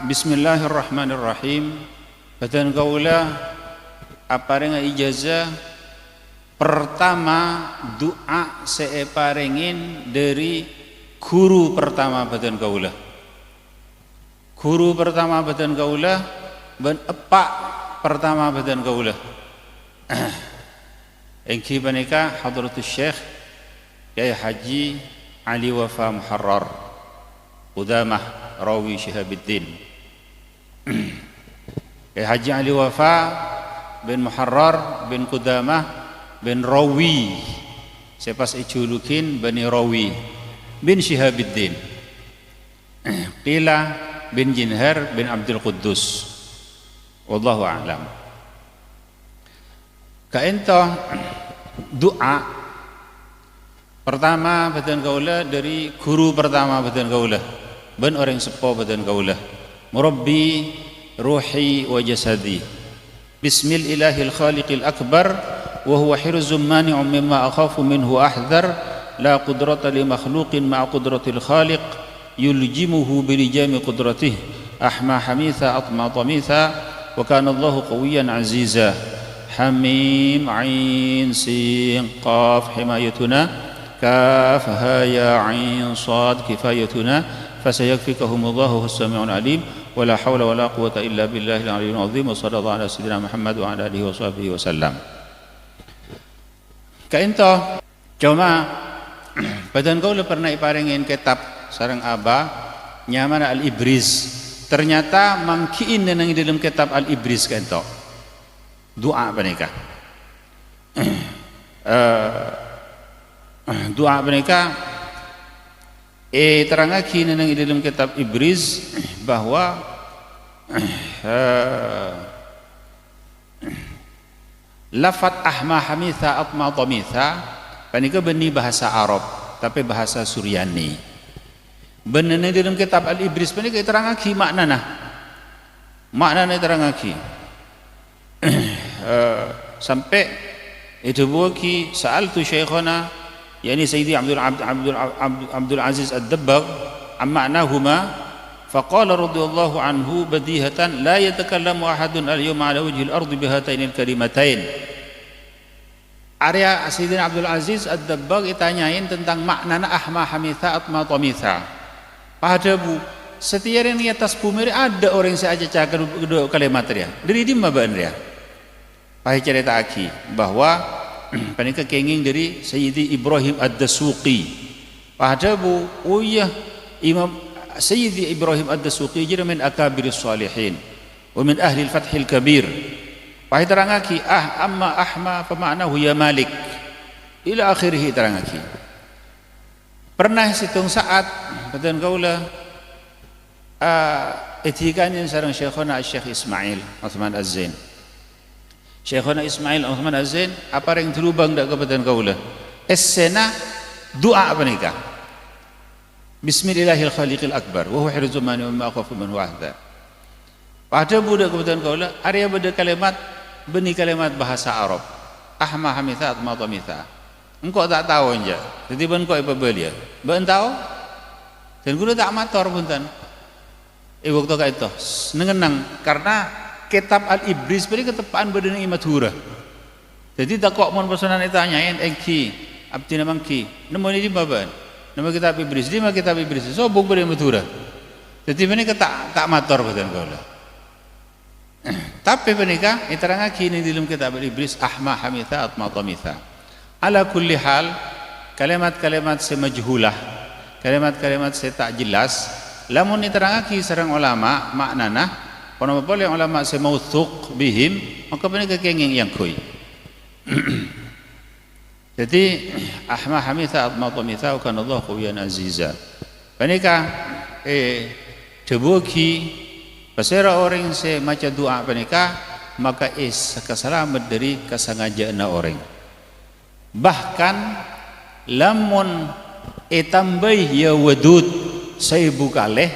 bismillahirrahmanirrahim. Badan kaula aparenga ijazah pertama doa saya parengin dari guru pertama badan kaula. Guru pertama badan kaula ben epak pertama badan kaula. Engki panika hadratus Syekh Kyai Haji Ali Wafa Muharrar Qudamah Rawi Syihabuddin. Kyai Haji Ali Wafa bin Muharrar bin Qudamah bin Rawi, sepas ijulukin Bani Rawi bin Syihabuddin. Qila bin Jinhar bin Abdul Quddus. Wallahu a'lam. Kaento doa pertama badan kaula dari guru pertama badan kaula, ben orang sepo badan kaula, murabbi ruhi wa jasadi. Bismillahil khaliqil akbar wa huwa hirzum mani'un mimma akhafu minhu ahdhar, la qudrata li makhluqin ma'a qudratil khaliq yuljimuhu bilijami qudratihi ahma hamitha atma tamitha wa kana Allahu qawiyyan aziza. Hamim ain sin qaf himayatuna kaf ha ya ain sad kifayatuna fasayakfikahumullahu was-sami'ul alim wa la hawla wa la quwwata illa billahil aliyyil azim wa sallallahu ala sayyidina Muhammad wa ala alihi wa sahbihi wasallam. Kaento cuma badan kaula pernah iparengin kitab sareng aba nyaman Al-Ibriz, ternyata mangkiin nang dalam kitab Al-Ibriz kaento doa panika. Doa panika terangake nang dalam kitab Ibriz bahwa lafat ahma hamitha atma tamitha panika beni bahasa Arab tapi bahasa Suryani. Benene dalam kitab Al-Ibriz panika terangake maknana. Maknana terangake. Sampai itu buki sa'altu syekhana yani Sayyidi Abdul Aziz Ad-Dabbagh amma anahuma faqala radhiyallahu anhu badihatan la yatakallamu ahadun al-yawma ala wajhil ardi bihatainil kalimatain. Area Sayyidina Abdul Aziz Ad-Dabbagh ditanyain tentang maknana ahma hamitha atma tamitha. Pada bu setiap yang di atas bumi ada orang yang saja cakap kedua kalimat dia dari di mana dia. Pai cerita aki bahwa panika kenging dari Sayyidi Ibrahim Ad-Dasuqi. Pada bu uyah Imam Sayyidi Ibrahim Ad-Dasuqi jadi min akabiris salihin wa min ahli al-fathil kabir. Pai terangaki amma ahma fa ma'nahu ya malik ila akhirih terangaki. Pernah situng saat badan kaula etikannya sareng Syekhona Syekh Ismail Uthman Az-Zain. Syekhona Ismail Uthman Az-Zain apa yang terubang dak kebadan kaula. Essena doa apa nikah? Bismillahil khaliqil akbar wa huwa hirzum mani wa ma akhafu min wahda. Pada budak kebadan kaula area beda kalimat beni kalimat bahasa Arab. Ahma hamitha atma tamitha. Engkau tak tahu aja. Jadi ben kau apa belia? Ben tahu? Dan guna tak mator punten. Waktu ka itu nengenang karena kitab Al-Ibriz beri ketepaan badan imatura. Jadi tak kok mon pesanan ditanyain engki abdi namangki nemu ini di baban nama kitab Ibriz di mana kitab Ibriz so buk badan imatura. Jadi mereka tak mator badan kaula. Tapi mereka iterangake ini dalam kitab Al-Ibriz ahma hamitha atma tamitha. Ala kulli hal kalimat-kalimat semajhulah, kalimat-kalimat saya tak jelas lamun diterangake sareng ulama maknana kono boleh ulama semauthuk bihim maka mereka kenging yang koi. Jadi ahma hamitha atma tamitha kana Allah qawiyyan aziza. Panika tebuki pasera orang se maca doa panika maka kesalamat dari kesengajaan orang. Bahkan lamun tambah ya wadud saya bukaleh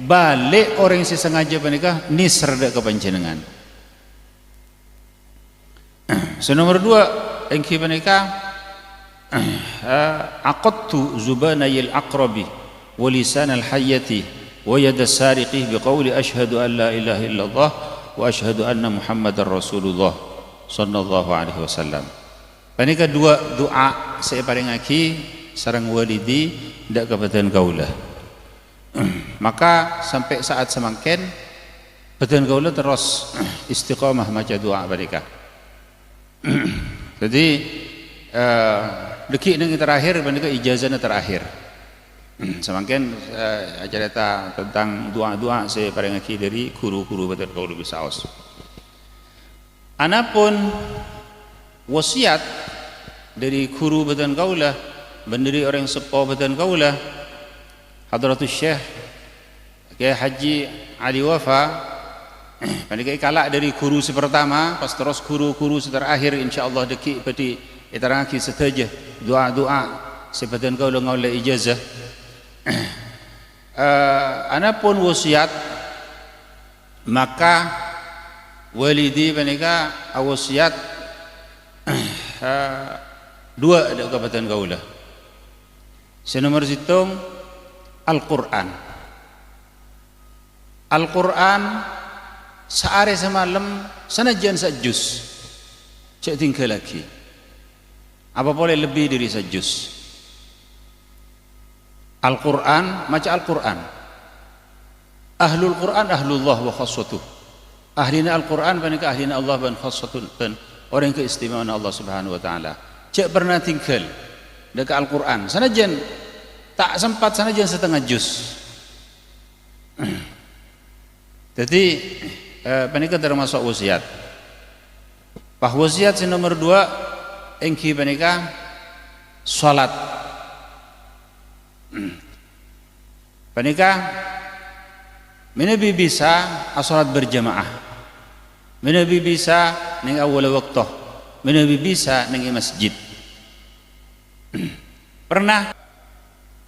balik orang yang sengaja panika nisrda kepanjenengan. Nomor dua engki panika aqadtu zubanayil aqrabi wa lisanal hayyati wa yad as-sariqi biqauli asyhadu an la ilaha illallah wa asyhadu anna muhammadar rasulullah sallallahu alaihi wasallam. Panika dua doa saya paling aki sareng walidi ndak kabupaten Kaula. Maka sampai saat semangken badan Kaula terus istiqamah maca doa panika. Jadi dekik yang terakhir panika ijazahnya terakhir. Semangken acara tentang doa-doa saya paling aki dari guru-guru badan Kaula Bisaos. Anapun wasiat dari guru badan Kaula, bendiri orang sepuh badan Kaula, Hadratus Syekh Kiai Haji Ali Wafa, panika kalak dari guru pertama pas terus guru-guru terakhir insyaallah dekik pedi iterangki saja doa-doa sebadan Kaula ngaula ijazah. Anapun wasiat maka walidi panika wasiat dua ada kabupaten Kaula. Senomor hitung Al-Quran. Al-Quran sehari semalam sanajan sajus cek tinggal lagi. Apa boleh lebih dari sajus? Al-Quran, maca Al-Quran. Ahlul Quran, ahlullah wa khassatuh. Ahlina Al-Quran, panika ahlina Allah dan khassatuh, orang keistimewaan Allah subhanahu wa ta'ala. Cek pernah tinggal dekat Al-Quran. Sanajan tak sempat, sanajan setengah juz. Jadi, panika termasuk wasiat. Pah wasiat nomor 2, engki panika salat. Panika menabi bisa salat berjamaah, menabi bisa ning awal waktu, menabi bisa ning masjid. Pernah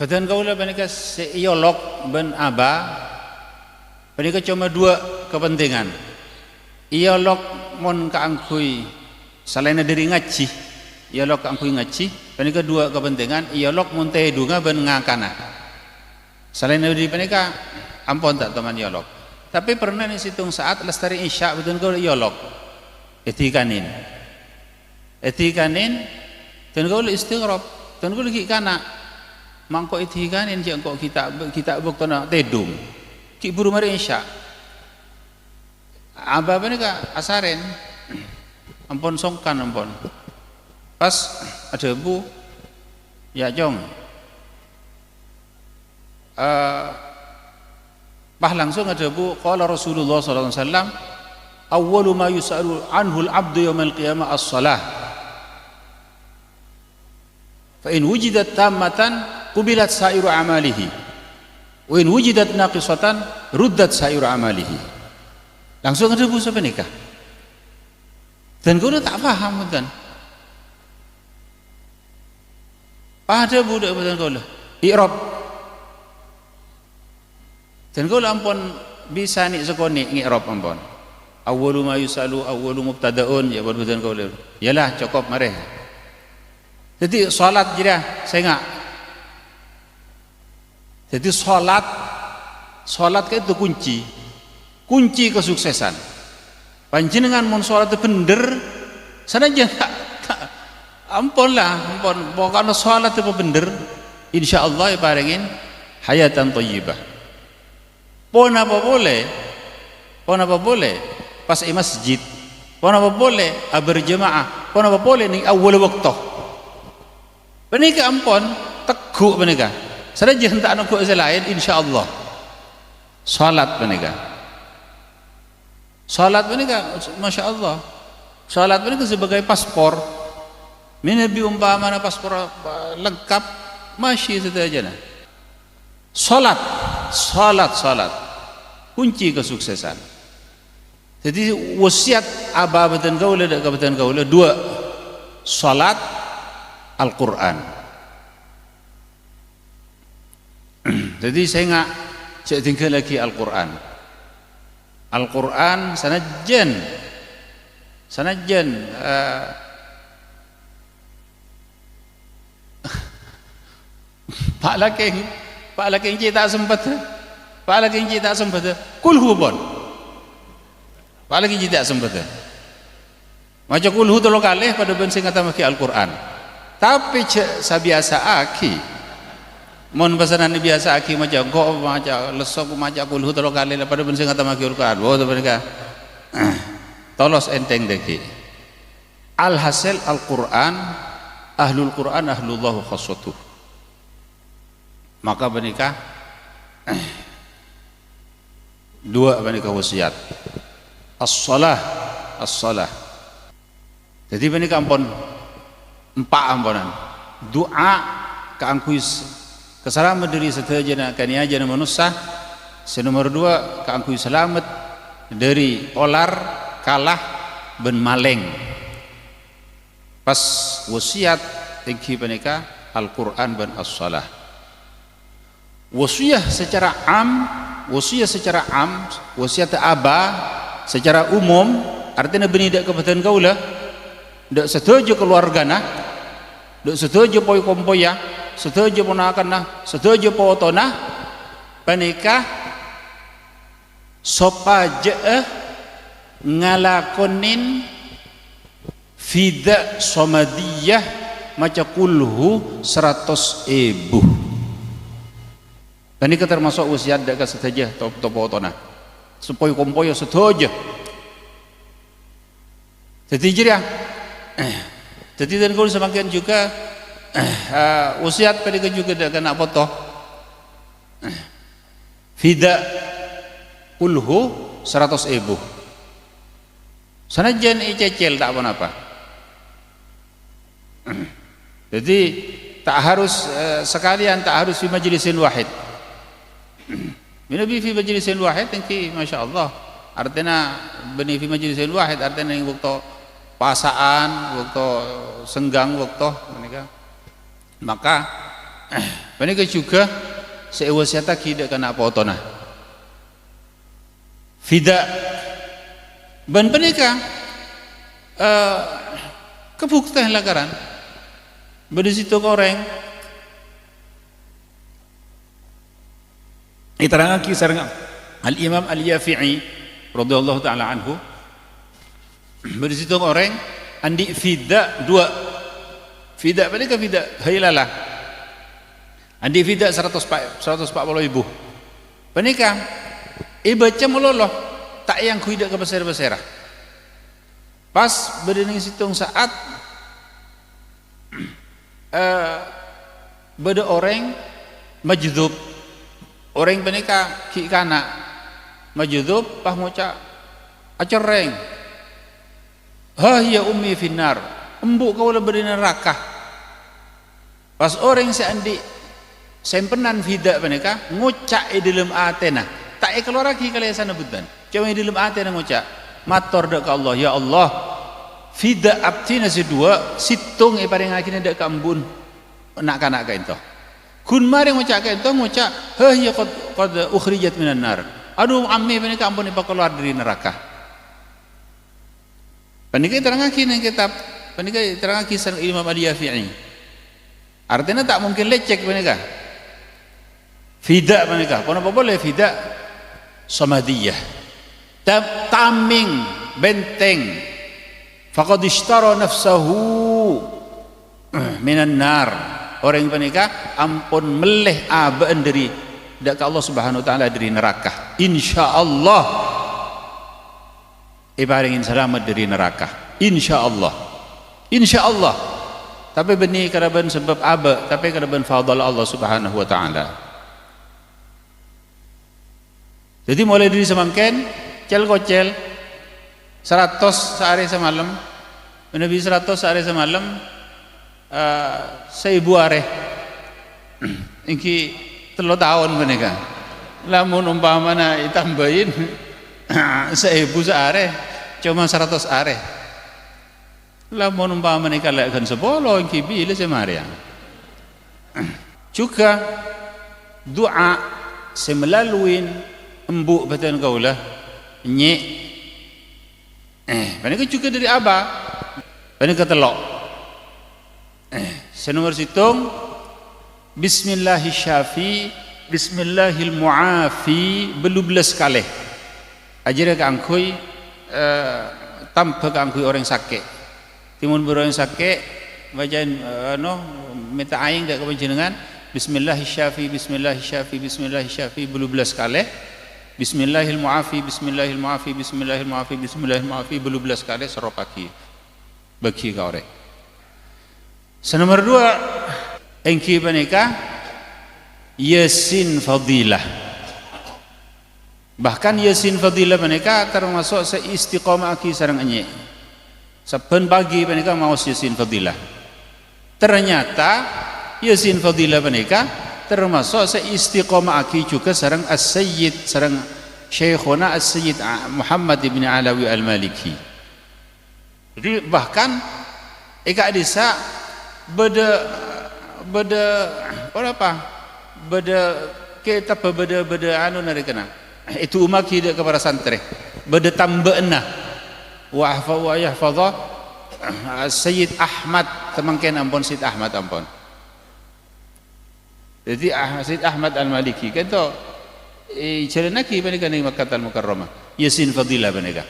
badan Kaula panika seiolok ben aba panika cuma dua kepentingan. Iolok mon kaangkui selain dari ngaji, iolok kaangkui ngaji, panika dua kepentingan. Iolok mon teh dunga ben ngakana. Selain dari panika ampun tak teman iolok. Tapi pernah nih situng saat lestari isya badan Kaula iolok. Etikanin dan Kaula istighrab, dan Kaula ki kana mangko etikanin jeng kok kita buktona tedung. Ki buru mari isya. Aba panika asaren. Ampun songkan ampun. Pas ada bu ya jong bah langsung ada bu qala Rasulullah sallallahu alaihi wasallam awwalu ma yus'alu anhu al-'abdu yawmal qiyamah as-shalah fa in wujidat tammatan qubilat sa'iru amalihi wa in wujidat naqisatan ruddat sa'iru amalihi. Langsung ada bu sampai nikah. Dan Kaula tak paham kan. Ada budak badan Kaula i'rab. Dan Kaula ampun bisa nik sekoni i'rab ampun. Awwalu ma yusalu awwalu mubtadaun ya badan Kaula. Yalah cukup mari. Jadi salat jira saya enggak. Jadi salat itu kunci kesuksesan. Panjenengan mun salat bener sanajan ampun pokoknya salat itu bener insyaallah paringin hayatan thayyibah. Pon apa boleh pas masjid, pon apa boleh berjamaah, pon apa boleh ning awal waktu. Panika ampun teguk panika. Sanajan tak ana kok selain insyaallah. Salat panika. Salat panika masyaallah. Salat panika sebagai paspor. Menabi umpamana paspor lengkap masih saja. Salat kunci kesuksesan. Jadi wasiat aba badan Kaula dan kabupaten Kaula dua, salat, Al-Quran. Jadi saya enggak cek tinggal lagi Al-Quran. Al-Quran sanajan Pak Laking tak sempat Pak lagi tak sempat kulhu bon. Pak lagi tak sempat. Maca kulhu telu kalih pada ben sing ngatamake Al-Qur'an. Tapi sabiasa aki. Mun pesanan biasa aki maca go maca lesok maca kulhu telu kalih pada ben sing ngatamake Al-Qur'an. Oh mereka. Tolos enteng deki. Alhasil Al-Qur'an, ahlul Qur'an ahlullahu khassatuh. Maka menikah dua menikah wasiat. As-salah, as-salah. Jadi menikah ampun empat ampunan. Doa keangkui kesalahan dari setajana kaniaja manusia. Senomor dua keangkui selamat dari olar kalah ben maleng. Pas wasiat tinggi menikah Al-Quran ben as-salah. Wasiat secara am, wasiat aba secara umum artinya benidak kebetulan kaulah. Dak setuju keluargana, dak setuju poi kompoya, setuju ponakanna, setuju potona, panikah sopaje ngalakonin fida somadiyah maca kulhu 100.000. Panikah termasuk wasiat dak setuju potona, supaya kompoya setuju. Jadi jiria. Jadi dan kalau semakin juga wasiat pada juga kena foto fida kulhu 100.000 sanajan icecel tak apa-apa. Jadi tak harus sekalian, tak harus di majlisin wahid. Nabi fi majlisin wahid engki masyaallah artinya beni fi majlisin wahid artinya yang waktu pasaan waktu senggang waktu menikah maka menikah juga sewasiata tidak kena potona fida ban menikah kebuktian lakaran berdisitu koreng iterangkan kisah Al-Imam Al-Yafi'i radhiyallahu ta'ala anhu berisitu orang andi fida dua fida mereka fida hailalah andi fida 140.000 penikah baca meloloh tak yang kuida ke besar-besar pas berdiri situng saat beda orang majdub orang penikah ki kana majdub pah moca acereng ya ummi finnar embuk kau lah beri neraka pas orang seandi sempenan fida menika ngucak dalam atena tak keluar lagi kalian sana budan cuma dalam atena ngucak mator dak Allah ya Allah fida abtina sedua situng paring akhirnya dak kambun nak kanak ka ento kun mari ngucak ka ento ngucak ya qad ukhrijat minan nar aduh ammi menika ampun ipa keluar dari neraka. Panika terangaki nang kitab, panika terangaki sang Imam Al-Yafi'i. Artinya tak mungkin lecek panika. Fida panika, apa boleh fida samadiyah. Taming benteng. Faqad ishtara nafsahu minan nar. Orang panika ampun meleh abaan dari dak Allah Subhanahu wa taala dari neraka. Insyaallah ibaringin selamat dari neraka insyaallah insyaallah tapi benih karaban sebab aba tapi karaban fadal Allah Subhanahu wa taala. Jadi mulai dari semangken cel kocel 100 sehari semalam Nabi 100 sehari semalam 1000 are iki 3 tahun menika lamun umpamana ditambahin 1000 sehari cuma 100 are lamun umpama menika lekkan sepolo engki bile semaria juga doa semelaluin embuk batan kaulah nyek menika juga dari aba menika telok senomor situng bismillahirrahmanirrahim Bismillahil muafi belubelas kalih ajira ka angkui tanpa ka angkui orang sakit timun orang sakit bacaan minta aing dak kepanjenengan Bismillahirrahmanirrahim Bismillahirrahmanirrahim Bismillahirrahmanirrahim belubelas kalih Bismillahil muafi Bismillahil muafi Bismillahil muafi Bismillahil muafi belubelas kalih seropaki bagi ka orang. Senomor 2 engki panika Yasin Fadilah. Bahkan Yasin Fadilah panika termasuk seistiqamah aki sareng enye. Saben pagi panika maos Yasin Fadilah. Ternyata Yasin Fadilah panika termasuk seistiqamah aki juga sareng As-Sayyid sareng Syekhuna As-Sayyid Muhammad ibn Alawi Al-Maliki. Jadi bahkan eka desa beda apa kita beda anu nari kena itu umaki dia kepada santri beda tambahna wa yahfadha Sayyid Ahmad temangken ampun Sayyid Ahmad ampun jadi Sayyid Ahmad Al-Maliki kan to jalanaki panika ning Makkah Al-Mukarramah Yasin Fadilah panika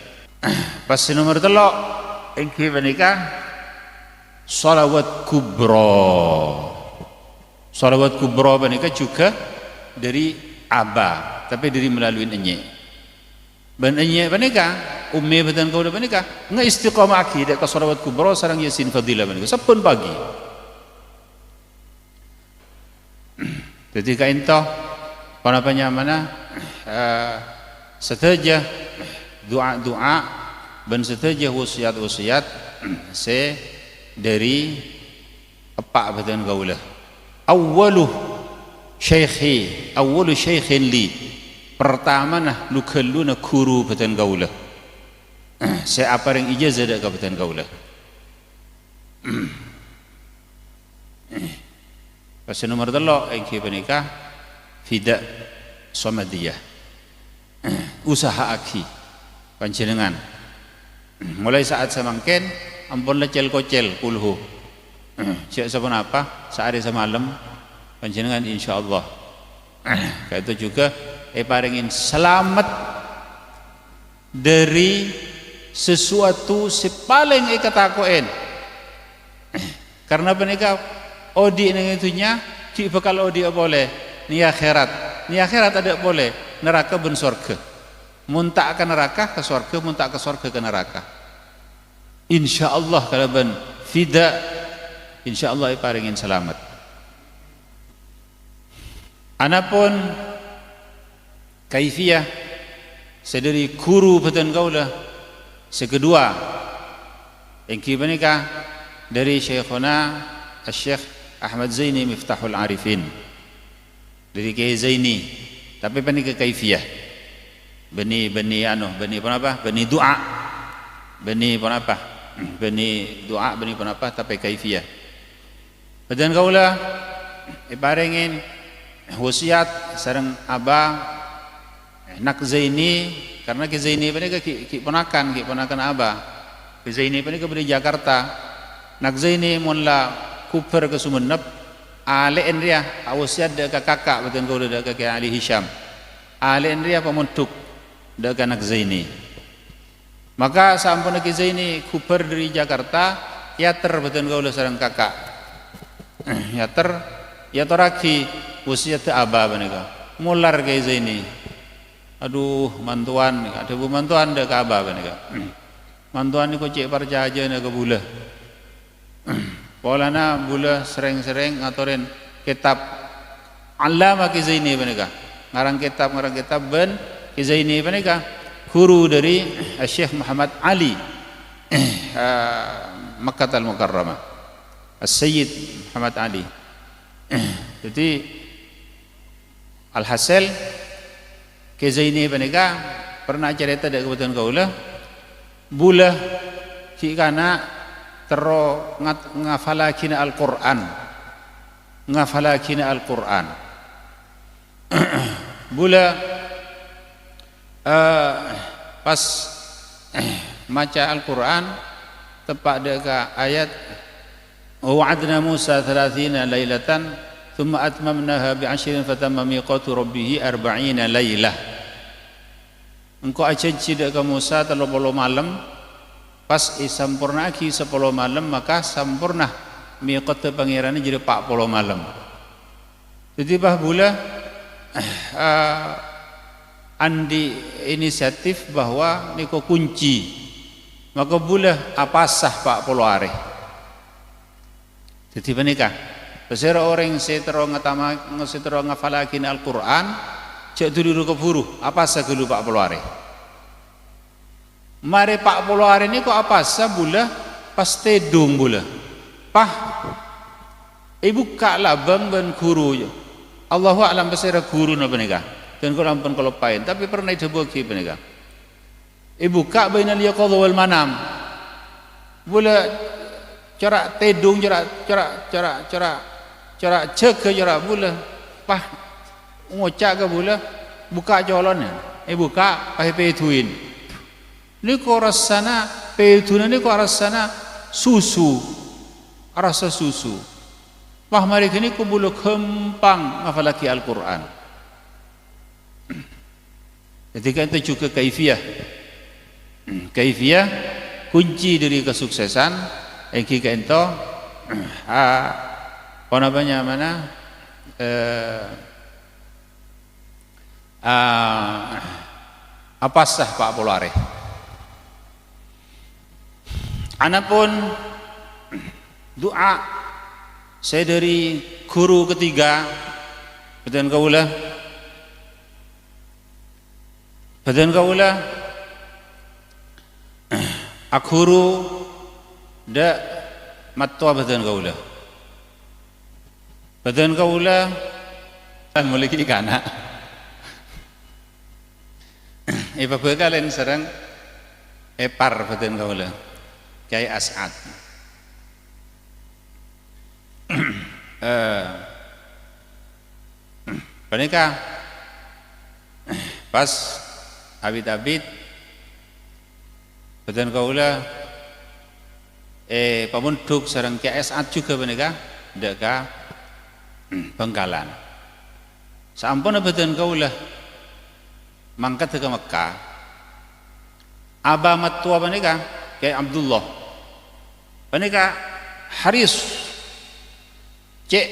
pas nomor 3 engki panika Salawat Kubra. Salawat Kubra panika juga dari Aba, tapi dari melalui enye. Ben enye panika ummi batan kaula panika ngaistiqamah akidah ka Salawat Kubra sareng Yasin Fadilah panika saben pagi. Jadi ka ento para penyamana seteja doa-doa ben seteja wasiat-wasiat dari apa batan kaula awwalu shaykhin li pertama nah lukalluna guru batan kaula saya apa yang ijazah dak batan kaula pas nomor 3 engki panika fida samadiyah usaha aki panjenengan mulai saat samangken ampun lecel kocel kulhu siap sampun apa sehari semalam panjenengan insyaallah kayak itu juga paringin selamat dari sesuatu sepaling ketakuin karena penika odi ning itunya ki bakal odi boleh ni akhirat ada boleh neraka ben surga muntak ke neraka ke surga muntak ke surga ke neraka insyaallah kalau ben fida insyaallah paringin selamat. Anapun kaifiyah sedari guru batan kaula sekedua engki panika dari Syekhuna Syekh Ahmad Zaini Miftahul Arifin dari Kiai Zaini tapi panika kaifiyah beni apa beni doa beni apa beni doa beni apa tapi kaifiyah batan kaula iparengin wasiat sareng aba nak Zaini karena Ki Zaini panika ki ponakan aba Ki Zaini panika dari Jakarta nak Zaini munla kuper ke Sumenep ale enria wasiat dak kakak batan kaula dak Ki Ali Hisham ale enria pamuntuk dak nak Zaini maka sampun Ki Zaini kuper dari Jakarta yater batan kaula sareng kakak yatoraki wasiat aba panika mular Ki Zaini aduh mantuan ada bu mantuan dak aba panika mantuan niku cek parjaja nek bula polana bula sering-sering ngatorin kitab Allama Ki Zaini panika ngarang kitab ben Ki Zaini panika guru dari Syekh Muhammad Ali Makkah Al-Mukarramah As-Sayyid Muhammad Ali jadi alhasil Ki Zaini panika pernah cerita dak kebetulan kaula bulah ki kana tero ngafalakina Al-Qur'an bulah pas maca Al-Qur'an tepak deka ayat wa'adna Musa 30 lailatan thumma atmamnaha bi'ashrin fatamma miqatu rabbih 40 lailah. Engkau ajanji dak ka Musa 30 malam, pas sampurna aki 10 malam, maka sampurna miqat pangerane jadi 40 malam. Jadi bah bula andi inisiatif bahwa niko kunci, maka bula apa sah 40 hari. Jadi menikah pasera orang setero ngafalakin Al-Quran cek dulu keburu apa sah dulu 40 hari. Mari 40 hari ini kok apa sah bula pas tedung bula pah ibu kak labang ben guru Allahu a'lam pasera guru na menikah dan kau lampun kalau pain tapi pernah dibuki menikah ibu kak bainal yaqadha wal manam bula cara tedung cara cek cara bula pah ngocak ke bula buka jolonnya buka pah petuin ni ko rasana petuna ni ko rasana susu rasa susu pah mari kini ko bula kempang ngafalaki Al-Quran. Ketika itu juga kaifiyah kunci dari kesuksesan yang kita ento apa namanya apa sah 40 hari. Anapun doa saya dari guru ketiga badan kaula akhuru da matwa badan kaula kan memiliki kana kalian serang epar badan kaula Kiai As'ad Panika pas abid-abid badan kaula pamunduk sareng Kiai As'ad juga panika ndak ka Bangkalan. Sampun badan kaula mangkat ke Mekah. Aba matua panika Kiai Abdullah panika haris cek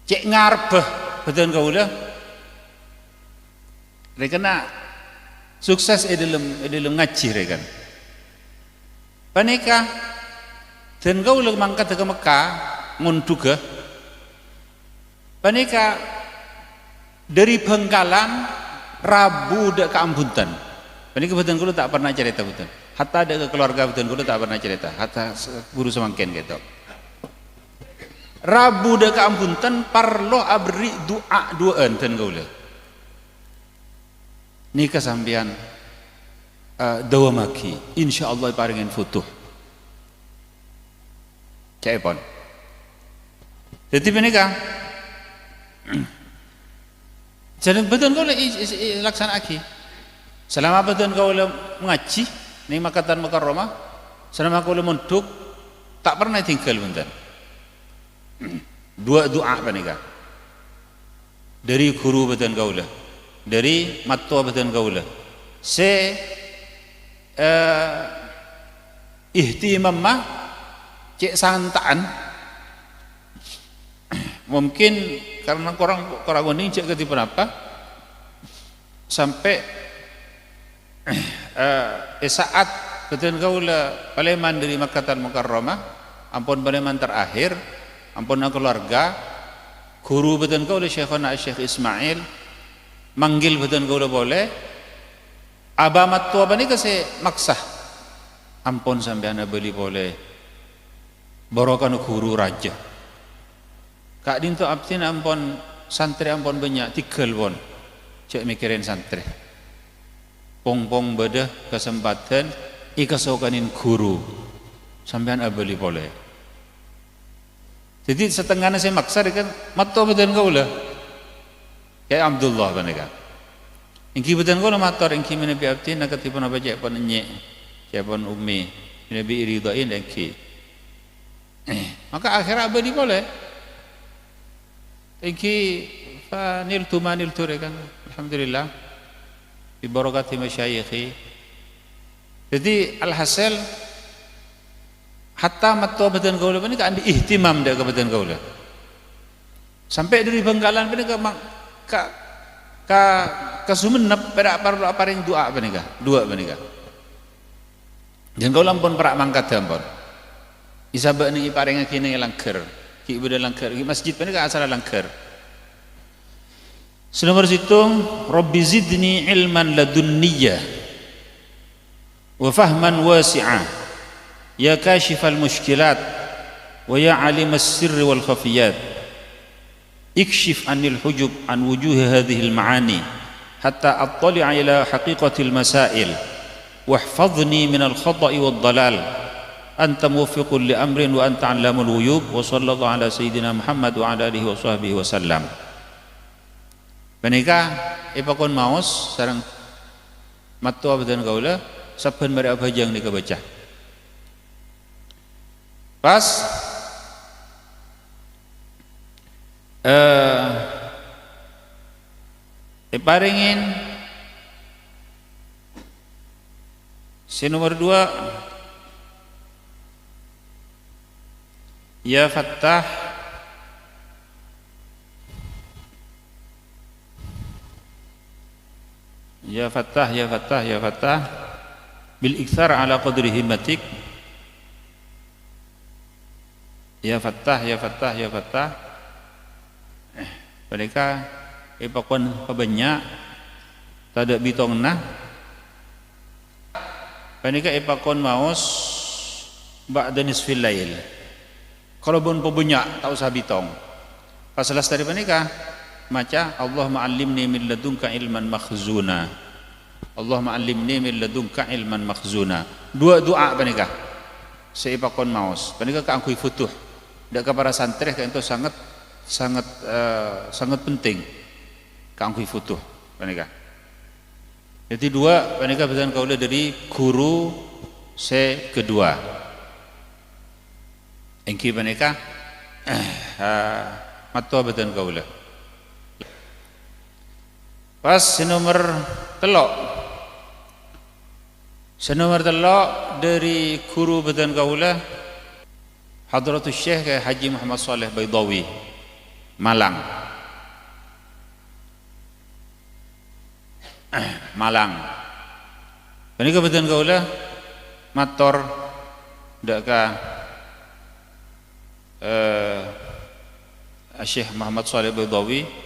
cek ngarep badan kaula rekena sukses dalam ngaji rekan panika dan kaula mangkat ke Mekah ngunduga panika dari Bangkalan Rabu dak ke Ambuntan panika badan kaula tak pernah cerita betul hatta ada ke keluarga badan kaula tak pernah cerita hatta guru semangken gitu Rabu dak ke Ambuntan parlo abri doa duaan dan kaula nikah sampean dawamaki insyaallah paringin futuh caipon jadi menikah jadi badan kaula laksanaki selama badan kaula ngaji ni Makatan Mukarramah selama kaula mondok tak pernah tinggal bentar dua doa menikah dari guru badan kaula dari matua badan kaula ihtimam mah cek santaan mungkin karena kurang ini cek ketipu apa sampai saat badan kaula paleman dari Makatan Mukarramah ampun paleman terakhir ampun keluarga guru badan kaula Syekhona Syekh Ismail manggil badan kaula boleh abamat tua bani kasi maksah ampun sampean beli boleh borokan guru raja kak dinto abtin ampun santri ampun banyak tigal pon cek mikirin santri pong bedah kesempatan ikasokanin guru sampean beli boleh jadi setengahnya saya maksa kan matua badan kaula kayak Abdullah panika ingki badan kaula matur ingki menepi abtin nakatipun apa cek pon nyek cek pon umi nabi iridain engki maka akhirat abadi boleh engki fa niltu ma niltu kan alhamdulillah bi barakati masyayikhi. Jadi alhasil hatta matwa badan gaula ini kan di ihtimam dah ke badan gaula sampai dari Bengkalan ini ke Sumenep pada apa yang doa benika dua benika dan gaula pun perak mangkat pun isabak ni paring kini langker ki ibadah langker ki masjid benika asal langker senomor situng Rabbi zidni ilman ladunniyah wa fahman wasi'ah ya kashifal mushkilat wa ya alimas sirri wal khafiyat ikshif anil hujub an wujuhi hadhihi al ma'ani hatta attali'a ila haqiqatil masail wahfadhni min al khata'i wad dalal anta muwaffiqun li amrin wa anta 'allamul ghuyub wa sallallahu ala sayyidina Muhammad wa ala alihi wa sahbihi wa sallam. Menika ipakon maos sareng matua badan gaula saben mari abajang nika baca pas paringin si nomor 2 ya Fattah ya Fattah ya Fattah ya Fattah bil iktsar ala qadri himmatik ya Fattah ya Fattah ya Fattah mereka ipakon pabanyak tada bitong nah mereka ipakon maos ba'da nisfil lail kalau pun pabanyak tak usah bitong pas selesai dari mereka maca Allahumma allimni min ladunka ilman makhzuna Allahumma allimni min ladunka ilman makhzuna dua doa panika seipakon maos panika ka angkui futuh dak ka para santri ka itu sangat penting ka angkui futuh panika jadi dua panika besan kaula dari guru se kedua engki panika matwa besan kaula pas nomor telok dari guru badan kaula Hadratus Syekh Haji Muhammad Saleh Baidawi Malang ini ke badan kaula mator dak ka Syekh Muhammad Saleh Baidawi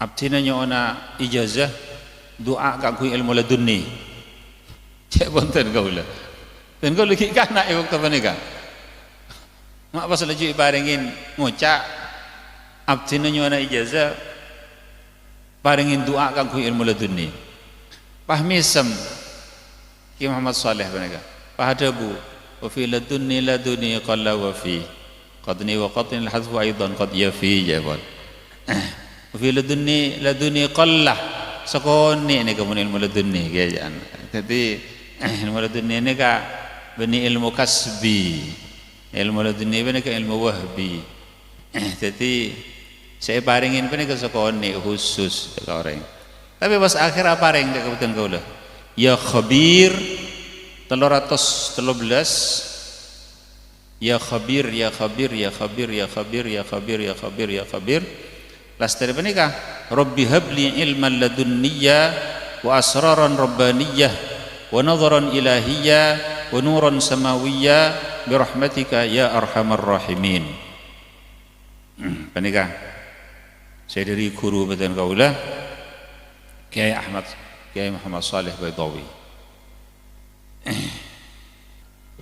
abdina nyona ijazah doa kanggo ilmu ladunni cek bonten kaula dan kaula ki kana e waktu menika mak pas laju paringin ngucak abdina nyona ijazah paringin doa kanggo ilmu ladunni pahmisem Ki Muhammad Saleh menika pahadabu wa fi ladunni qalla wa fi qadni wa qatni al-hadfu aidan qad yafi jabal fi ladunni qallah sakone ini kemudian ilmu ladunni kayaan jadi ilmu ladunni ini ka bani ilmu kasbi ilmu ladunni ini ka ilmu wahbi jadi saya paringin ini ke sakone khusus ka orang tapi pas akhir apa paring dak kebetulan kaula ya khabir 313 ya khabir ya khabir ya khabir ya khabir ya khabir ya khabir ya khabir lastari menikah Rabbi habli ilman ladunniya wa asraran rabbaniyah wa nadharan ilahiyya wa nuran samawiyya birahmatika ya arhamar rahimin menikah saya dari guru badan kaula Kiai Muhammad Saleh Baidawi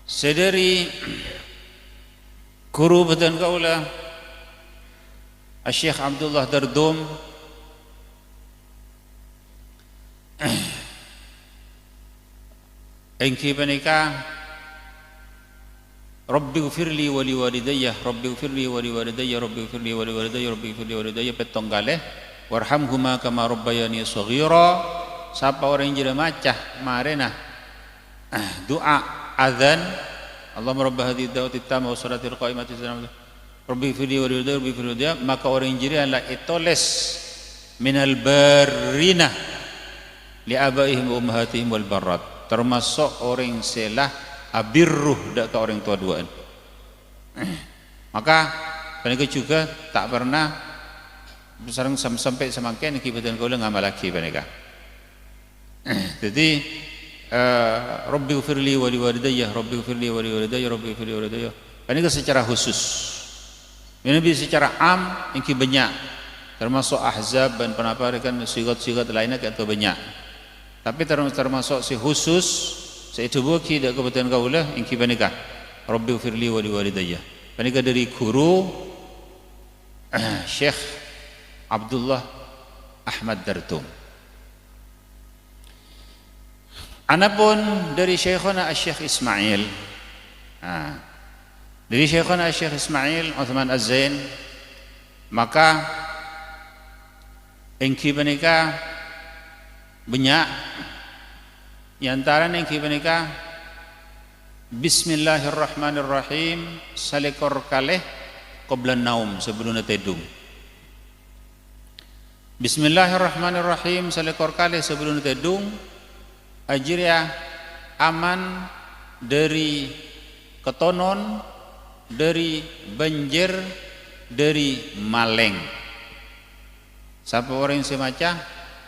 saya dari guru badan kaula Syekh Abdullah Dardum engki panika Rabbi ghfirli wa li walidayya Rabbi ghfirli wa li walidayya Rabbi ghfirli wa li walidayya Rabbi ghfirli wa li walidayya petong kalih warhamhuma kama rabbayani shaghira sapa orang jira macah marena doa azan, Allahumma rabb hadhihi ad-da'wati at-tammah wa salatil qa'imati rabbi fili wa ridha rabbi fili dia, maka orang jiri adalah itoles minal barina li abaihim wa ummahatihim wal barrat, termasuk orang selah abirruh dak ke orang tua duaan. Maka mereka juga tak pernah sareng sampai semakin kibatan kau ngamal lagi mereka. Jadi Rabbi ghfirli wa liwalidayya Rabbi ghfirli wa liwalidayya Rabbi ghfirli wa liwalidayya. Ini secara khusus. Ini secara am yang banyak, termasuk ahzab dan penapa kan sigat-sigat lainnya atau banyak. Tapi termasuk si khusus itu buki dak kebetulan kaulah yang kibanika Rabbi ghfirli wa liwalidayya. Panika dari guru Syekh Abdullah Ahmad Dartum. Anapun dari Syekhuna Syekh Ismail, dari Syekhuna Syekh Ismail Uthman Az-Zain, maka engki panika banyak antara engki panika Bismillahirrahmanirrahim salekor kaleh qabla naum, sebelum tidur. Bismillahirrahmanirrahim salekor kaleh sebelum tidur, ajriya aman dari ketonon, dari banjir, dari maleng. Siapa orang yang semaca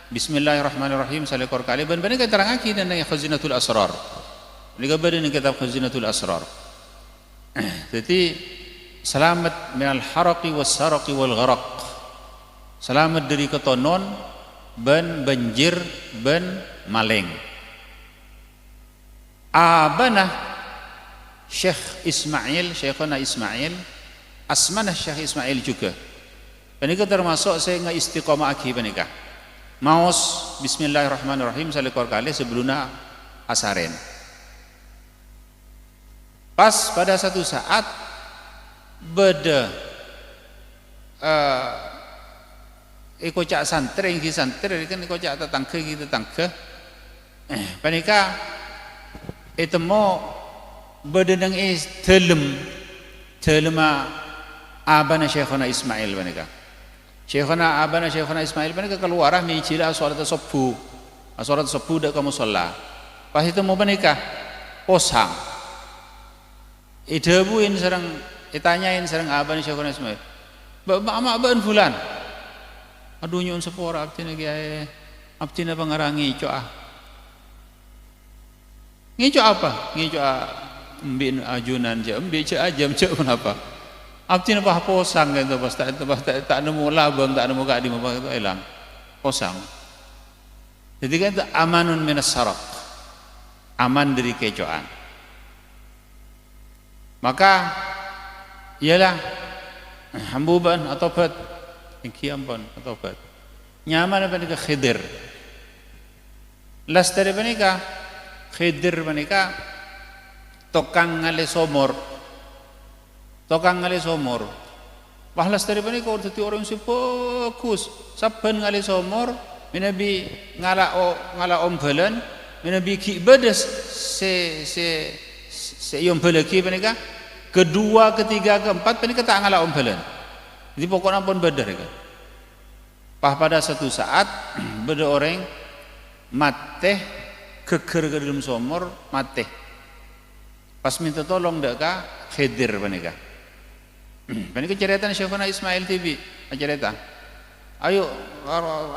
Bismillahirrahmanirrahim salekor kaleh ban bani keterangaki dan khazinatul asrar. Ini kabar ini kitab Khazinatul Asrar. Jadi selamat minal haraqi was saraqi wal gharaq. Selamat dari ketonon, ban banjir, ban maleng. Abana Syekh Ismail, Syekhuna Ismail, asmanah Syekh Ismail juga. Panika termasuk saya ngaistiqamah aki panika. Maos Bismillahirrahmanirrahim salekor kali sebelumnya asaren. Pas pada satu saat beda kocak santri yang santri kan kocak tetangga gitu tetangga panika itu mau beda nang dalam abana Syekhuna Ismail panika Syekhuna Ismail panika keluar micila salat subuh dak kamu sholat pas itu mau panika posang idabuin serang ditanyain serang abang Syekhuna Ismail. Mak ban fulan. Aduh nyun sepora abdi kiai. Abdi na pangarangi co ah. Ngico apa? Ngico mbin ajunan je, mbi ce ajam ce kenapa? Abdi na posang gitu pas tak nemu labang, tak nemu kadi apa itu hilang. Posang. Jadi kan itu amanun minas saraq. Aman dari kecoan. Maka ialah hambuban atau bat kiampon atau bat nyaman apa nika Khidir las dari panika Khidir panika tokang ngale somor pahlas dari panika orang si fokus saben ngale somor minabi ngala ombelan minabi ki bedes se yom belaki panika kedua, ketiga, keempat panika tak ngalah ombelan. Jadi pokoknya pun bedar kan. Pada satu saat beda orang mate keker ke dalam somor mate. Pas minta tolong dak ka Khidir panika. Panika cerita Syekhuna Ismail TV, cerita. Ayo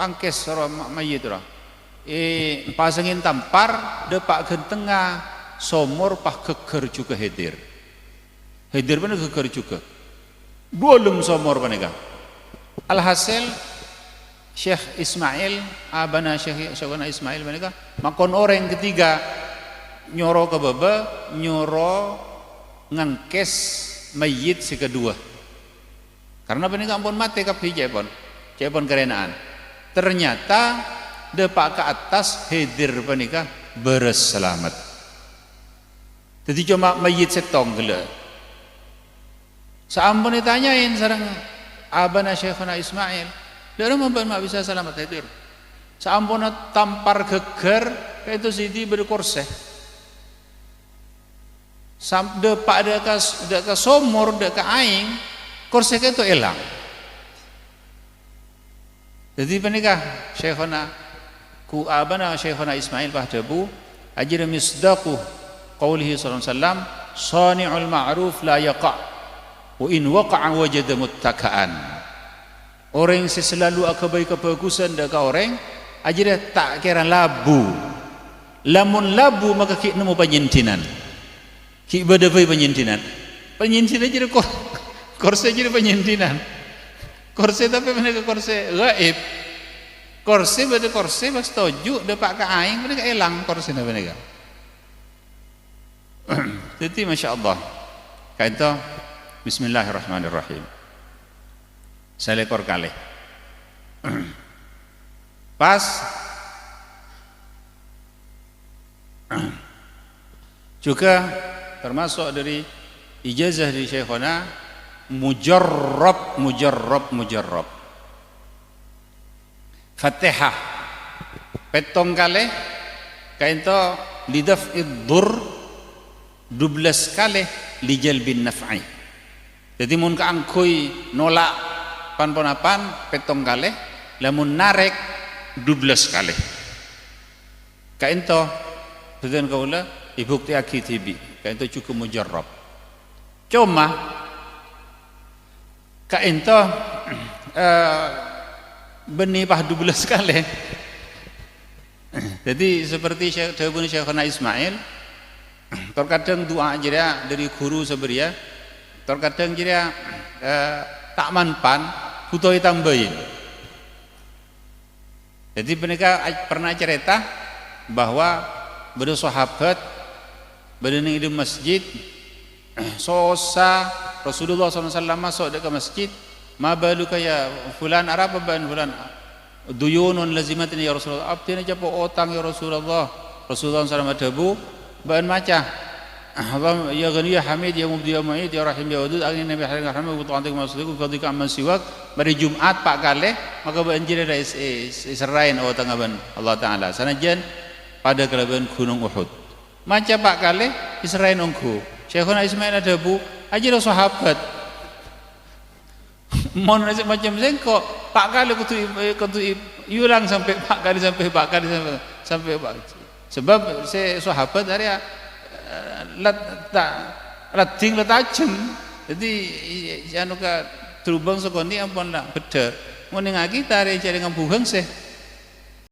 angkes mayit ora. Pasangin tampar depak ke tengah somor pah keker juga Khidir. Khidir pun keker juga. Bolong somor panika. Alhasil Syekh Ismail, abana Syekhuna Ismail panika, makon orang ketiga nyoro ke baba, nyoro ngangkes mayit si kedua. Karena panika ampun mati kap hijai pon kerenaan. Ternyata depak ke atas Khidir panika beres selamat. Jadi cuma mayit setong gila. Seampun ditanyain sareng abana Syekhuna Ismail, dari mana mak bisa selamat Khidir? Seampun tampar geger, itu sidi berkorse. sampai pak deka somor deka aing kursi itu elang. Jadi penikah Syekhona ku abana Syekhona Ismail Pahdabu ajira misdaqu qaulihi sallallahu alaihi wasallam sani'ul ma'ruf la yaqa' wa in waqa'a wajada muttaka'an. Orang yang selalu kebaik-kebagusan deka orang ajira tak kira labu. Lamun labu maka ki nemu penyintinan. Ki badavai penyintinan. Penyintinan jadi kursi jadi penyintinan. Kursi tapi mereka kursi gaib. Kursi pada kursi pas toju dapat ke aing mereka elang kursi mereka. Jadi masya Allah. Kata Bismillahirrahmanirrahim. Saya lekor kali. Pas juga termasuk dari ijazah dari Syekhona mujarrab Fatihah petong kali kainto lidaf'id dur 12 kali lijalbin naf'i. Jadi mun kaangkui nolak pan-ponapan petong kali lamun narek 12 kali kainto betul kaula ibukti akitibi kainto cukup mujarrab. Cuma kainto benih pah 12 kali. Jadi seperti Syekhona Ismail terkadang doa jira dari guru seberia terkadang jira tak manpan kutoi tambahin. Jadi mereka pernah cerita bahwa pada sahabat pada di masjid sosa Rasulullah SAW masuk ke masjid, ma baluka ya fulan arab ban fulan duyunun lazimatin ya Rasulullah, abdina japo otang ya Rasulullah. Rasulullah SAW adabu ban maca Allah ya ghani ya hamid ya mubdi ya mu'id ya rahim ya wadud angin nabi halim rahmat wa ta'atik masuliku fadika amman siwak. Pada Jumat pak kali maka banjir ada Israel otang aban Allah Ta'ala sanajan pada kelaban gunung Uhud maca pak kali Israel ongku Syekhona Ismail adabu aja lo sahabat mau nasi macam sengkok pak kali kutu yulang sampai pak kali sampai sebab saya sahabat area lating letajem jadi anu ka terubang sekoni ampun lah beda mau ngaki tari cari ngambuhang sih